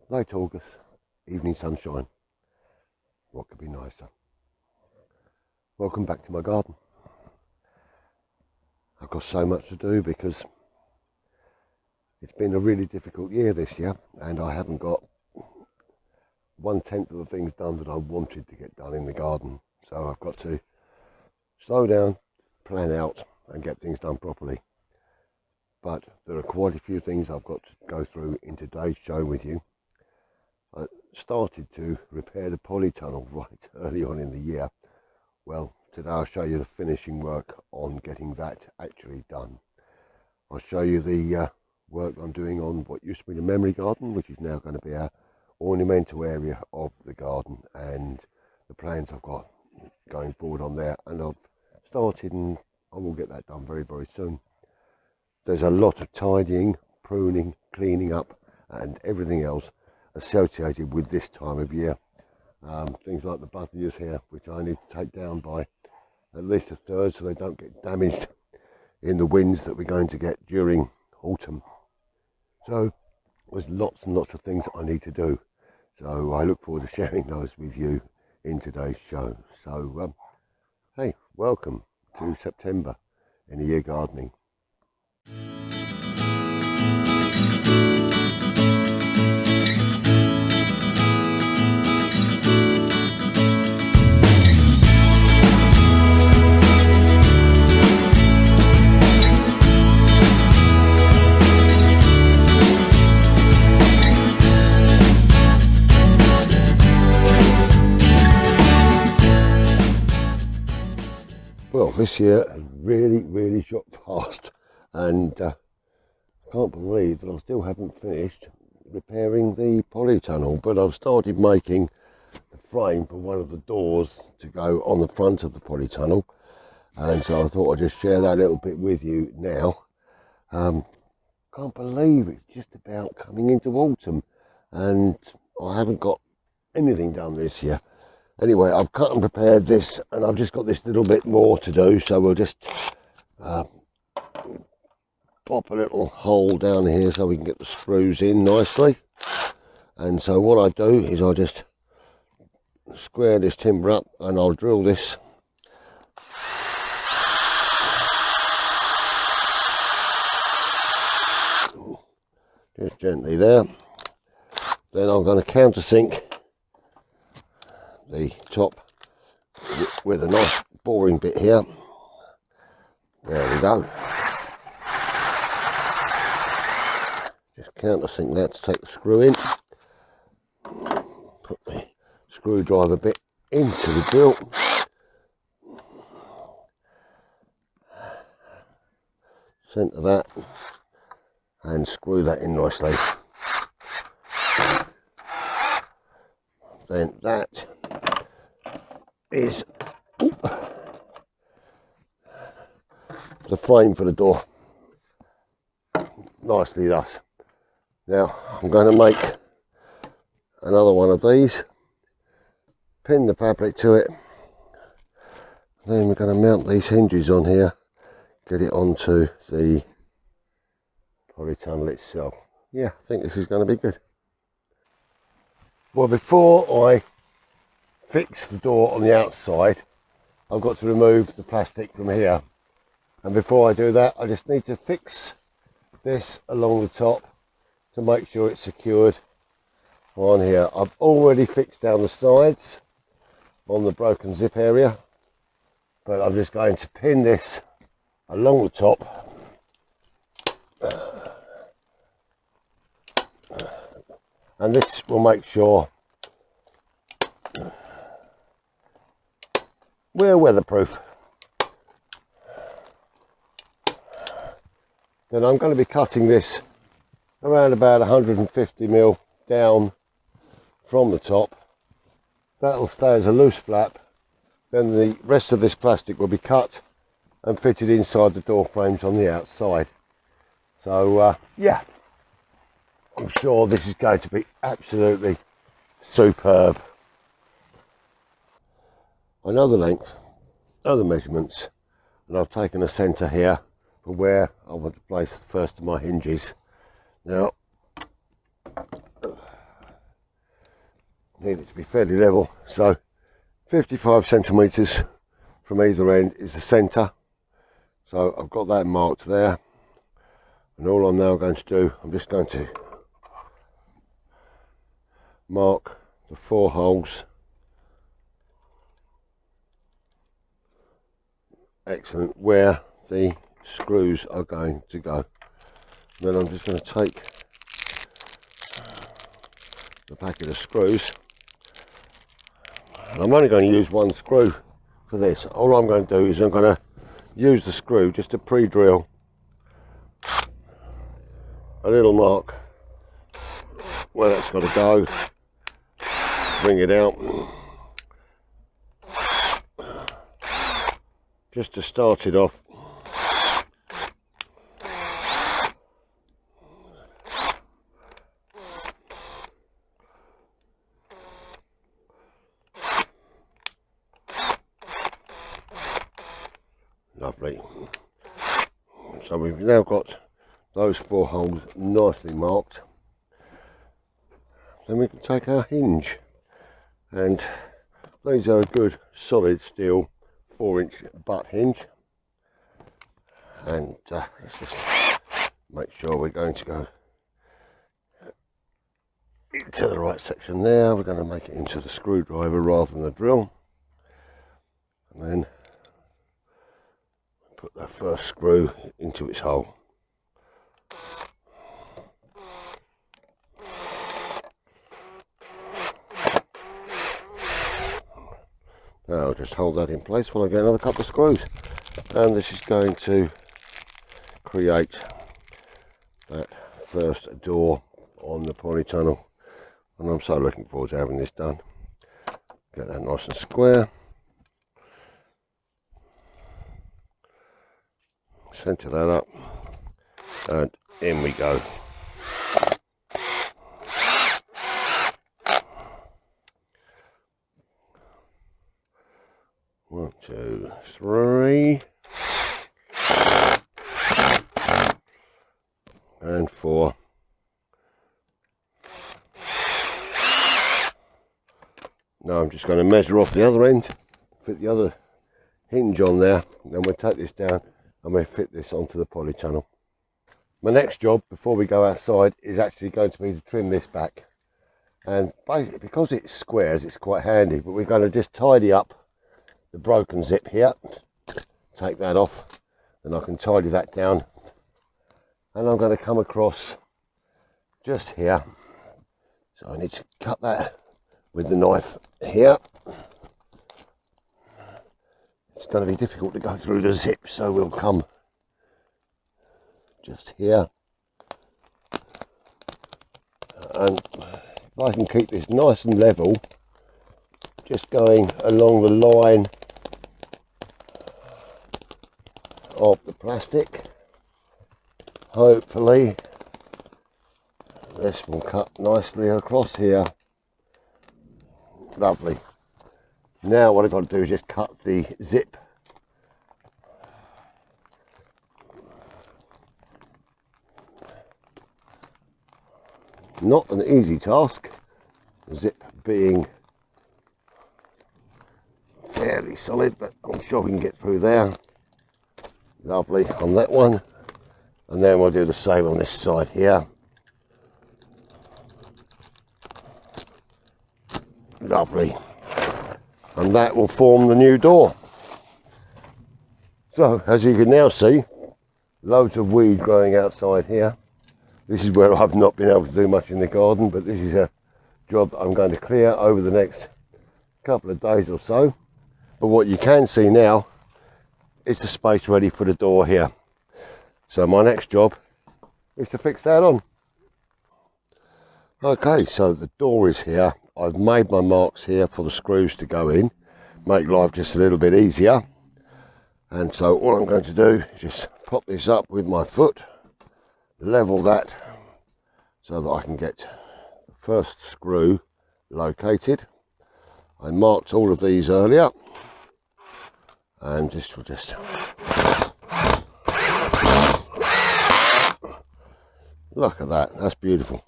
Late August, evening sunshine. What could be nicer? Welcome back to my garden. I've got so much to do because it's been a really difficult year this year and I haven't got 1/10 of the things done that I wanted to get done in the garden. So I've got to slow down, plan out and get things done properly. But there are quite a few things I've got to go through in today's show with you. I started to repair the polytunnel right early on in the year. Well, today I'll show you the finishing work on getting that actually done. I'll show you the work I'm doing on what used to be the memory garden, which is now going to be our ornamental area of the garden, and the plans I've got going forward on there. And I've started and I will get that done very, very soon. There's a lot of tidying, pruning, cleaning up and everything else associated with this time of year. Things like the buddleias here, which I need to take down by at least a third so they don't get damaged in the winds that we're going to get during autumn. So there's lots and lots of things that I need to do. So I look forward to sharing those with you in today's show. So hey, welcome to September in the year gardening. Well, this year has really shot past, and I can't believe that I still haven't finished repairing the polytunnel, but I've started making the frame for one of the doors to go on the front of the polytunnel, and so I thought I'd just share that a little bit with you now. Can't believe it's just about coming into autumn and I haven't got anything done this year. Anyway, I've cut and prepared this and I've just got this little bit more to do, so we'll just pop a little hole down here so we can get the screws in nicely. And so what I do is I just square this timber up and I'll drill this just gently there. Then I'm going to countersink the top with a nice boring bit here. There we go. Just countersink that to take the screw in. Put the screwdriver bit into the drill. Centre that and screw that in nicely. Then that is the frame for the door, nicely thus. Now I'm going to make another one of these, pin the fabric to it, then we're going to mount these hinges on here, get it onto the polytunnel itself. Yeah, I think this is going to be good. Well, before I fix the door on the outside, I've got to remove the plastic from here. And before I do that, I just need to fix this along the top to make sure it's secured on here. I've already fixed down the sides on the broken zip area, but I'm just going to pin this along the top. And this will make sure we're weatherproof. Then I'm going to be cutting this around about 150mm down from the top. That'll stay as a loose flap. Then the rest of this plastic will be cut and fitted inside the door frames on the outside. So yeah, I'm sure this is going to be absolutely superb. I know the length, know the measurements, and I've taken a centre here for where I want to place the first of my hinges. Now, need it to be fairly level, so 55 centimetres from either end is the centre. So I've got that marked there, and all I'm now going to do, I'm just going to mark the 4 holes. Excellent, where the screws are going to go. And then I'm just going to take the packet of screws, and I'm only going to use 1 screw for this. All I'm going to do is I'm going to use the screw just to pre-drill a little mark where that's got to go, bring it out, just to start it off. Lovely. So we've now got those 4 holes nicely marked. Then we can take our hinge, and these are a good solid steel 4-inch butt hinge, and let's just make sure we're going to go into the right section there. We're going to make it into the screwdriver rather than the drill, and then put that first screw into its hole. Now I'll just hold that in place while I get another couple of screws, and this is going to create that first door on the polytunnel, and I'm so looking forward to having this done. Get that nice and square, centre that up, and in we go. One, two, three, and 4. Now I'm just going to measure off the other end, fit the other hinge on there, and then we'll take this down and we'll fit this onto the polytunnel. My next job before we go outside is actually going to be to trim this back, and basically because it's squares it's quite handy, but we're going to just tidy up the broken zip here, take that off, and I can tidy that down, and I'm going to come across just here, so I need to cut that with the knife here. It's going to be difficult to go through the zip, so we'll come just here, and if I can keep this nice and level, just going along the line of the plastic, hopefully this will cut nicely across here. Lovely. Now what I've got to do is just cut the zip. Not an easy task, the zip being fairly solid, but I'm sure we can get through there. Lovely on that one, and then we'll do the same on this side here. Lovely, and that will form the new door. So as you can now see, loads of weed growing outside here. This is where I've not been able to do much in the garden, but this is a job that I'm going to clear over the next couple of days or so. But what you can see now is the space ready for the door here. So my next job is to fix that on. Okay, so the door is here. I've made my marks here for the screws to go in, make life just a little bit easier. And so all I'm going to do is just pop this up with my foot, level that so that I can get the first screw located. I marked all of these earlier, and this will just look at that, that's beautiful.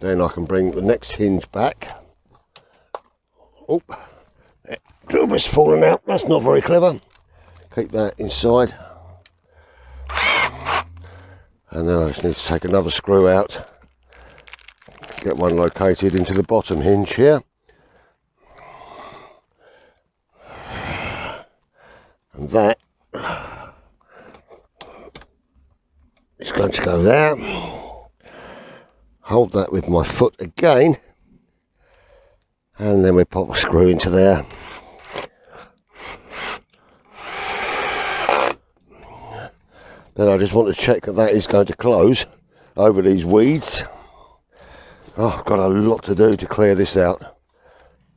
Then I can bring the next hinge back, Oh, that groomer's fallen out. That's not very clever. Keep that inside. And then I just need to take another screw out. Get one located into the bottom hinge here. And that is going to go there. Hold that with my foot again. And then we pop a screw into there. Then I just want to check that that is going to close over these weeds. Oh, I've got a lot to do to clear this out.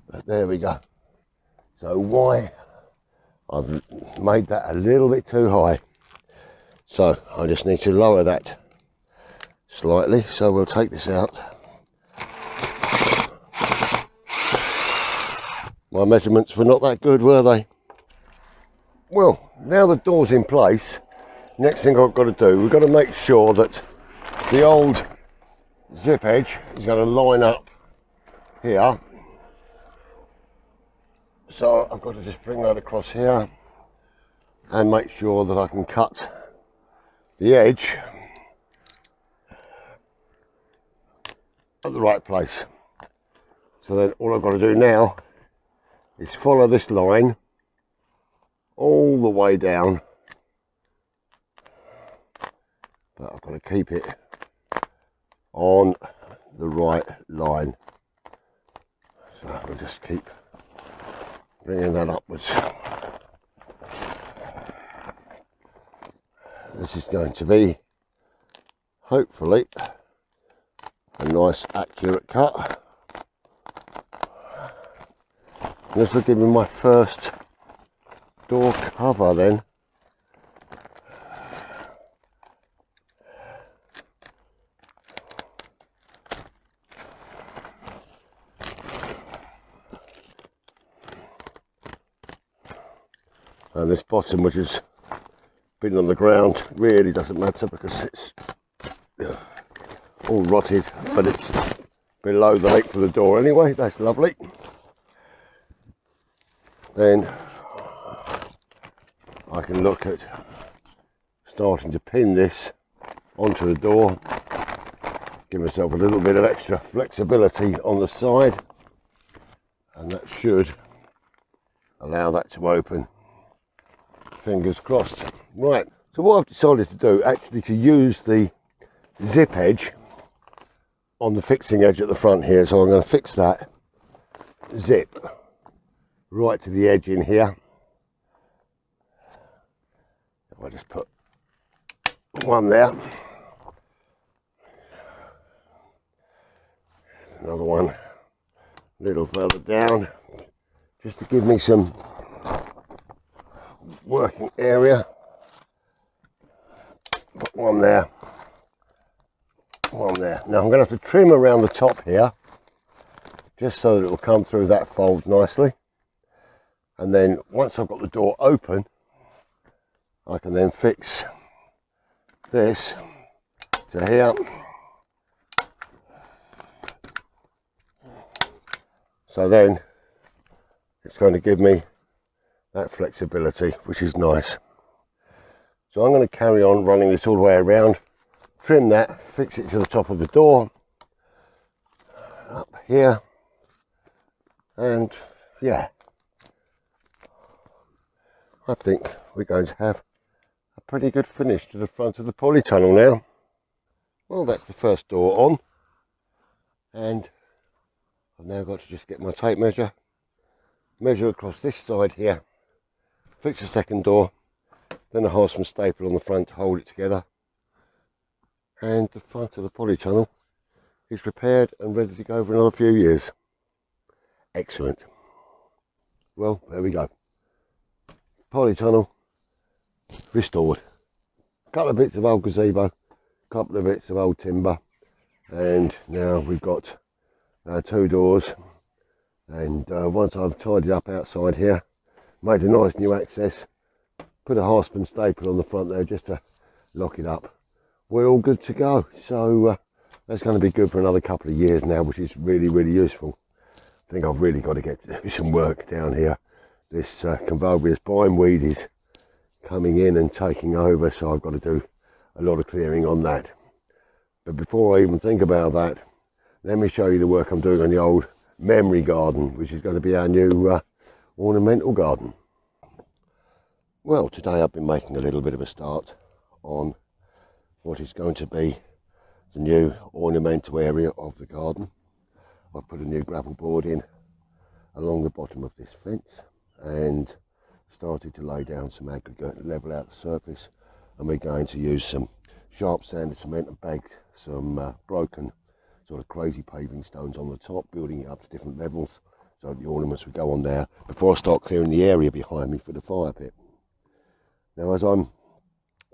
But there we go. So why? I've made that a little bit too high. So I just need to lower that slightly. So we'll take this out. My measurements were not that good, were they? Well, now the door's in place, next thing I've got to do, we've got to make sure that the old zip edge is going to line up here. So I've got to just bring that across here and make sure that I can cut the edge at the right place. So then all I've got to do now is follow this line all the way down, but I've got to keep it on the right line. So we'll just keep bringing that upwards. This is going to be hopefully a nice accurate cut. This will give me my first door cover then. And this bottom, which has been on the ground, really doesn't matter because it's all rotted, but it's below the height for the door anyway. That's lovely. Then I can look at starting to pin this onto the door, give myself a little bit of extra flexibility on the side, and that should allow that to open. Fingers crossed. Right, so what I've decided to do, actually to use the zip edge on the fixing edge at the front here, so I'm going to fix that zip right to the edge in here. I'll just put one there, another one a little further down, just to give me some working area. Put one there, one there. Now I'm going to have to trim around the top here, just so that it will come through that fold nicely. And then once I've got the door open, I can then fix this to here. So then it's going to give me that flexibility, which is nice. So I'm going to carry on running this all the way around, trim that, fix it to the top of the door, up here, and yeah, I think we're going to have a pretty good finish to the front of the polytunnel now. Well, that's the first door on, and I've now got to just get my tape measure across this side here, fix the second door, then a Hosman staple on the front to hold it together, and the front of the polytunnel is prepared and ready to go for another few years. Excellent. Well, there we go. Polytunnel restored. A couple of bits of old gazebo, a couple of bits of old timber, and now we've got two doors. And once I've tidied up outside here, made a nice new access, put a Hosman staple on the front there just to lock it up, we're all good to go. So that's going to be good for another couple of years now, which is really, really useful. think I've really got to get to do some work down here. This convolvulus bindweed is coming in and taking over, so I've got to do a lot of clearing on that. But before I even think about that, let me show you the work I'm doing on the old memory garden, which is going to be our new ornamental garden. Well, today I've been making a little bit of a start on what is going to be the new ornamental area of the garden. I've put a new gravel board in along the bottom of this fence and started to lay down some aggregate and level out the surface, and we're going to use some sharp sanded cement and bag some broken sort of crazy paving stones on the top, building it up to different levels so the ornaments would go on there before I start clearing the area behind me for the fire pit. Now, as I'm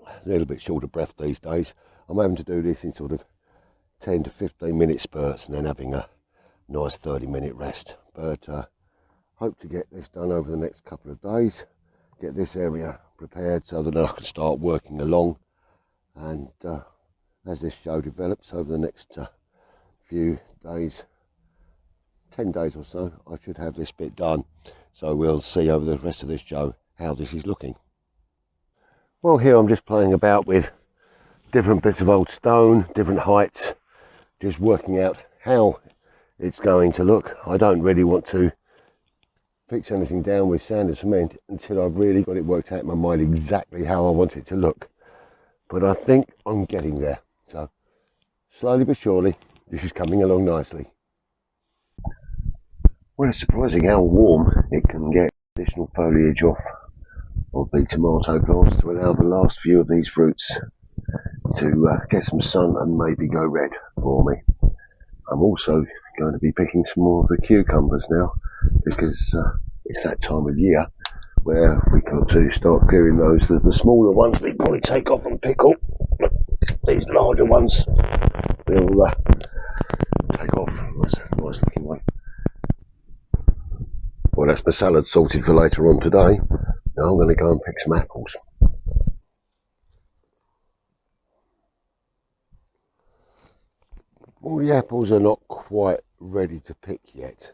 a little bit short of breath these days, I'm having to do this in sort of 10 to 15 minute spurts and then having a nice 30-minute rest. But hope to get this done over the next couple of days, get this area prepared so that I can start working along, and as this show develops over the next few days, 10 days or so, I should have this bit done. So we'll see over the rest of this show how this is looking. Well, here I'm just playing about with different bits of old stone, different heights, just working out how it's going to look. I don't really want to fix anything down with sand and cement until I've really got it worked out in my mind exactly how I want it to look. But I think I'm getting there. So slowly but surely, this is coming along nicely. Well, it's surprising how warm it can get. Additional foliage off of the tomato plants to allow the last few of these fruits to get some sun and maybe go red for me. I'm also going to be picking some more of the cucumbers now, because it's that time of year where we got to start clearing those. The smaller ones we probably take off and pickle. These larger ones we'll take off. That's a nice looking one. Well, that's my salad sorted for later on today. Now I'm going to go and pick some apples. Well, the apples are not quite ready to pick yet.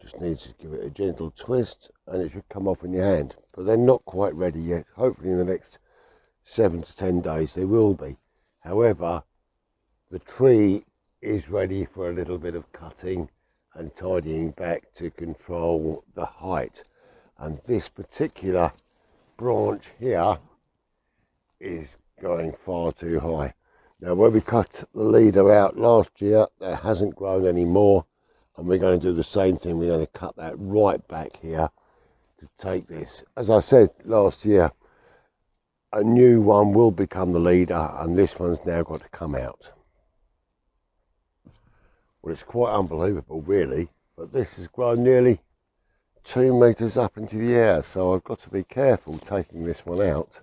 Just need to give it a gentle twist and it should come off in your hand. But they're not quite ready yet. Hopefully in the next 7 to 10 days they will be. However, the tree is ready for a little bit of cutting and tidying back to control the height. And this particular branch here is going far too high. Now, when we cut the leader out last year, that hasn't grown anymore, and we're going to do the same thing. We're going to cut that right back here to take this. As I said last year, a new one will become the leader, and this one's now got to come out. Well, it's quite unbelievable, really, but this has grown nearly 2 meters up into the air, so I've got to be careful taking this one out,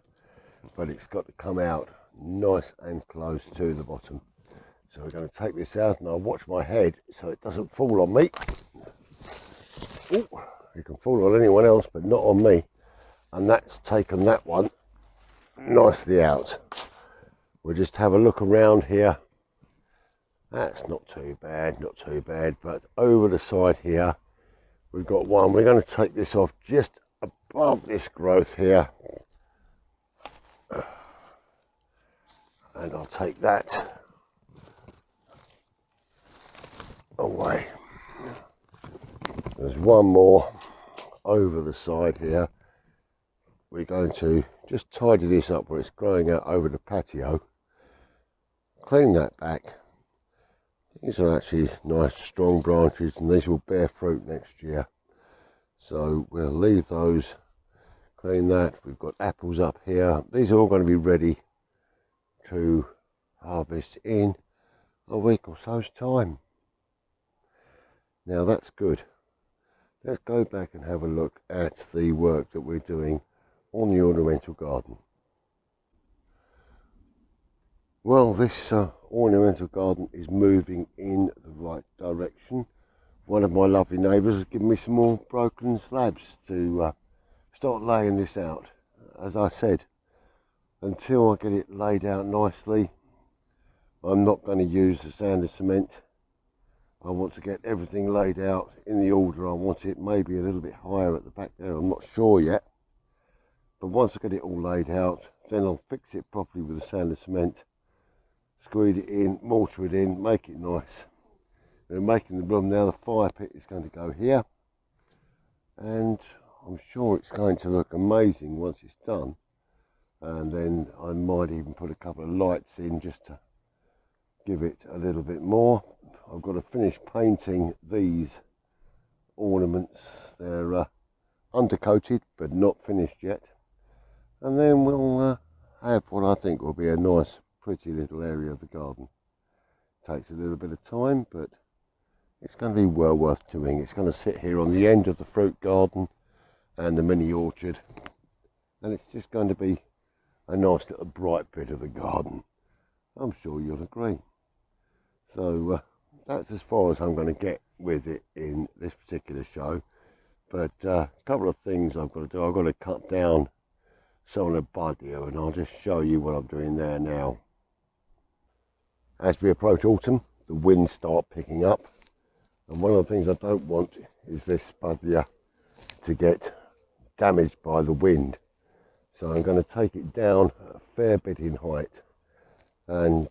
but it's got to come out nice and close to the bottom. So we're going to take this out, and I'll watch my head so it doesn't fall on me. Ooh, it can fall on anyone else, but not on me. And that's taken that one nicely out. We'll just have a look around here. That's not too bad, not too bad. But over the side here, we've got one. We're going to take this off just above this growth here. And I'll take that away. There's one more over the side here. We're going to just tidy this up where it's growing out over the patio. Clean that back. These are actually nice strong branches, and these will bear fruit next year. So we'll leave those, clean that. We've got apples up here. These are all going to be ready to harvest in a week or so's time. Now that's good. Let's go back and have a look at the work that we're doing on the ornamental garden. Well, this ornamental garden is moving in the right direction. One of my lovely neighbours has given me some more broken slabs to start laying this out. As I said, until I get it laid out nicely, I'm not going to use the sand and cement. I want to get everything laid out in the order I want it, maybe a little bit higher at the back there, I'm not sure yet. But once I get it all laid out, then I'll fix it properly with the sand and cement, screed it in, mortar it in, make it nice. We're making the room now, the fire pit is going to go here, and I'm sure it's going to look amazing once it's done. And then I might even put a couple of lights in just to give it a little bit more. I've got to finish painting these ornaments. They're undercoated but not finished yet, and then we'll have what I think will be a nice pretty little area of the garden. Takes a little bit of time, but it's going to be well worth doing. It's going to sit here on the end of the fruit garden and the mini orchard, and it's just going to be a nice little bright bit of the garden. I'm sure you'll agree. So that's as far as I'm going to get with it in this particular show. But a couple of things I've got to do. I've got to cut down some of the bud here, and I'll just show you what I'm doing there now. As we approach autumn, the winds start picking up, and one of the things I don't want is this bud here to get damaged by the wind. So I'm going to take it down a fair bit in height, and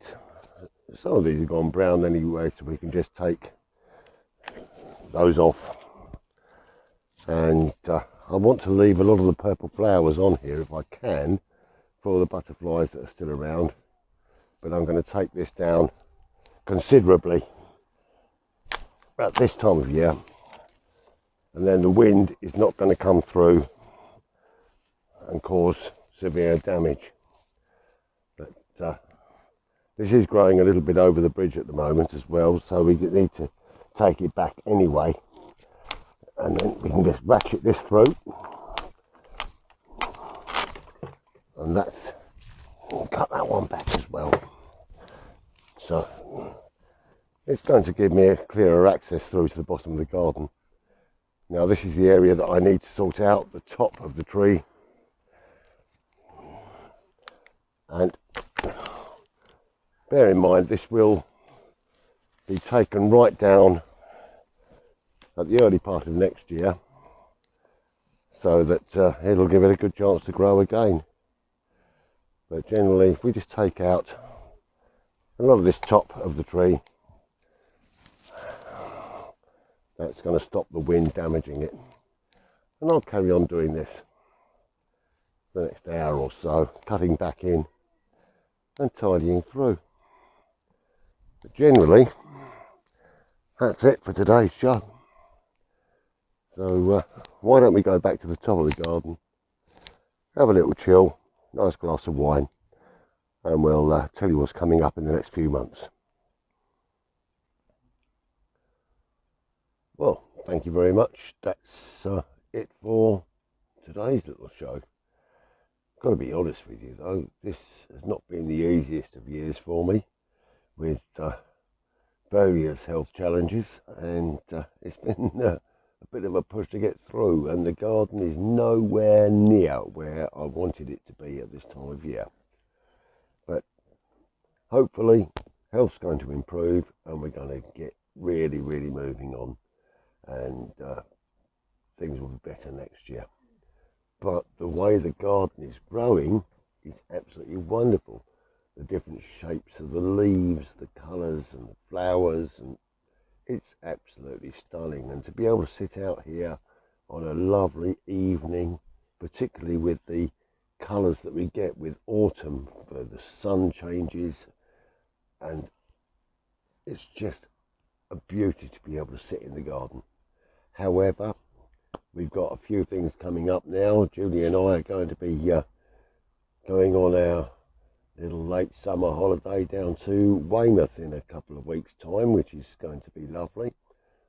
some of these have gone brown anyway, so we can just take those off. And I want to leave a lot of the purple flowers on here if I can, for the butterflies that are still around. But I'm going to take this down considerably at this time of year, and then the wind is not going to come through and cause severe damage. But this is growing a little bit over the bridge at the moment as well, so we need to take it back anyway, and then we can just ratchet this through, and that's, we'll cut that one back as well. So it's going to give me a clearer access through to the bottom of the garden. Now this is the area that I need to sort out, the top of the tree. And bear in mind, this will be taken right down at the early part of next year, so that it'll give it a good chance to grow again. But generally, if we just take out a lot of this top of the tree, that's going to stop the wind damaging it. And I'll carry on doing this the next hour or so, cutting back in and tidying through. But generally, that's it for today's show. So why don't we go back to the top of the garden, have a little chill, nice glass of wine, and we'll tell you what's coming up in the next few months. Well, thank you very much. That's it for today's little show. Got to be honest with you though, this has not been the easiest of years for me, with various health challenges, and it's been a bit of a push to get through, and the garden is nowhere near where I wanted it to be at this time of year. But hopefully health's going to improve, and we're going to get really moving on, and things will be better next year. But the way the garden is growing is absolutely wonderful. The different shapes of the leaves, the colours and the flowers, and it's absolutely stunning. And to be able to sit out here on a lovely evening, particularly with the colours that we get with autumn, where the sun changes, and it's just a beauty to be able to sit in the garden. However, we've got a few things coming up now. Julie and I are going to be going on our little late summer holiday down to Weymouth in a couple of weeks' time, which is going to be lovely.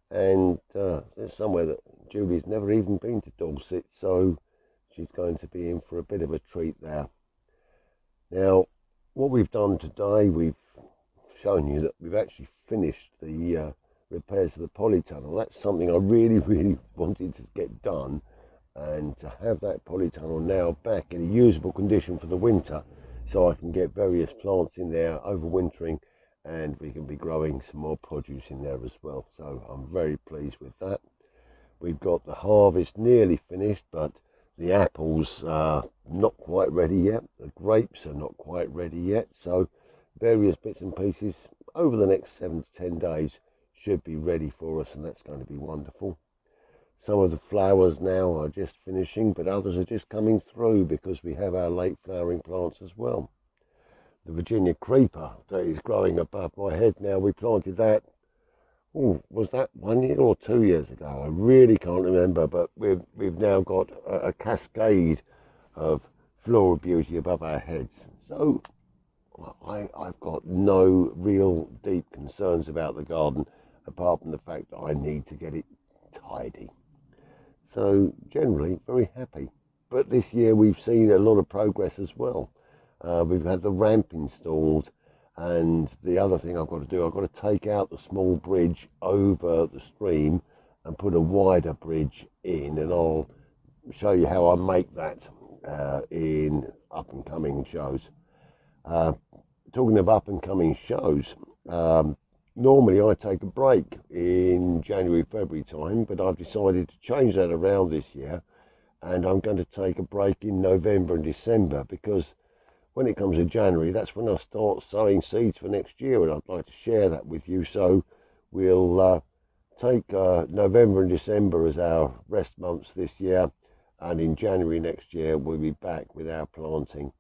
And there's somewhere that Julie's never even been to Dorset, so she's going to be in for a bit of a treat there. Now, what we've done today, we've shown you that we've actually finished the repairs to the Polytunnel. That's something I really wanted to get done, and to have that Polytunnel now back in a usable condition for the winter, so I can get various plants in there overwintering and we can be growing some more produce in there as well. So I'm very pleased with that. We've got the harvest nearly finished, but the apples are not quite ready yet. The grapes are not quite ready yet. So various bits and pieces over the next 7 to 10 days should be ready for us, and that's going to be wonderful. Some of the flowers now are just finishing, but others are just coming through because we have our late flowering plants as well. The Virginia creeper that is growing above my head now, we planted that, was that 1 year or 2 years ago? I really can't remember, but we've now got a cascade of floral beauty above our heads. So I've got no real deep concerns about the garden, apart from the fact that I need to get it tidy. So generally very happy. But this year we've seen a lot of progress as well. We've had the ramp installed, and the other thing I've got to do, I've got to take out the small bridge over the stream and put a wider bridge in, and I'll show you how I make that in up and coming shows. Talking of up and coming shows, normally I take a break in January, February time, but I've decided to change that around this year, and I'm going to take a break in November and December, because when it comes to January, that's when I start sowing seeds for next year, and I'd like to share that with you. So we'll take November and December as our rest months this year, and in January next year we'll be back with our planting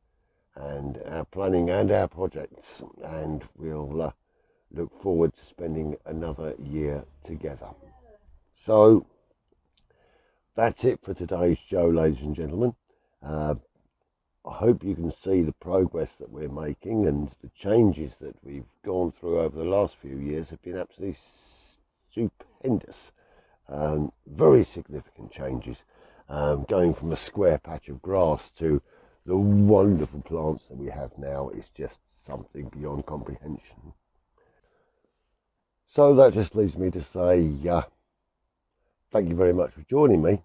and our planning and our projects, and we'll look forward to spending another year together. So that's it for today's show, ladies and gentlemen. I hope you can see the progress that we're making, and the changes that we've gone through over the last few years have been absolutely stupendous. Very significant changes, going from a square patch of grass to the wonderful plants that we have now is just something beyond comprehension. So that just leaves me to say thank you very much for joining me.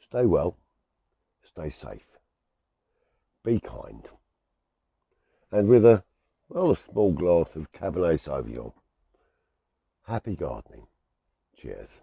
Stay well, stay safe, be kind, and with a small glass of Cabernet Sauvignon, happy gardening. Cheers.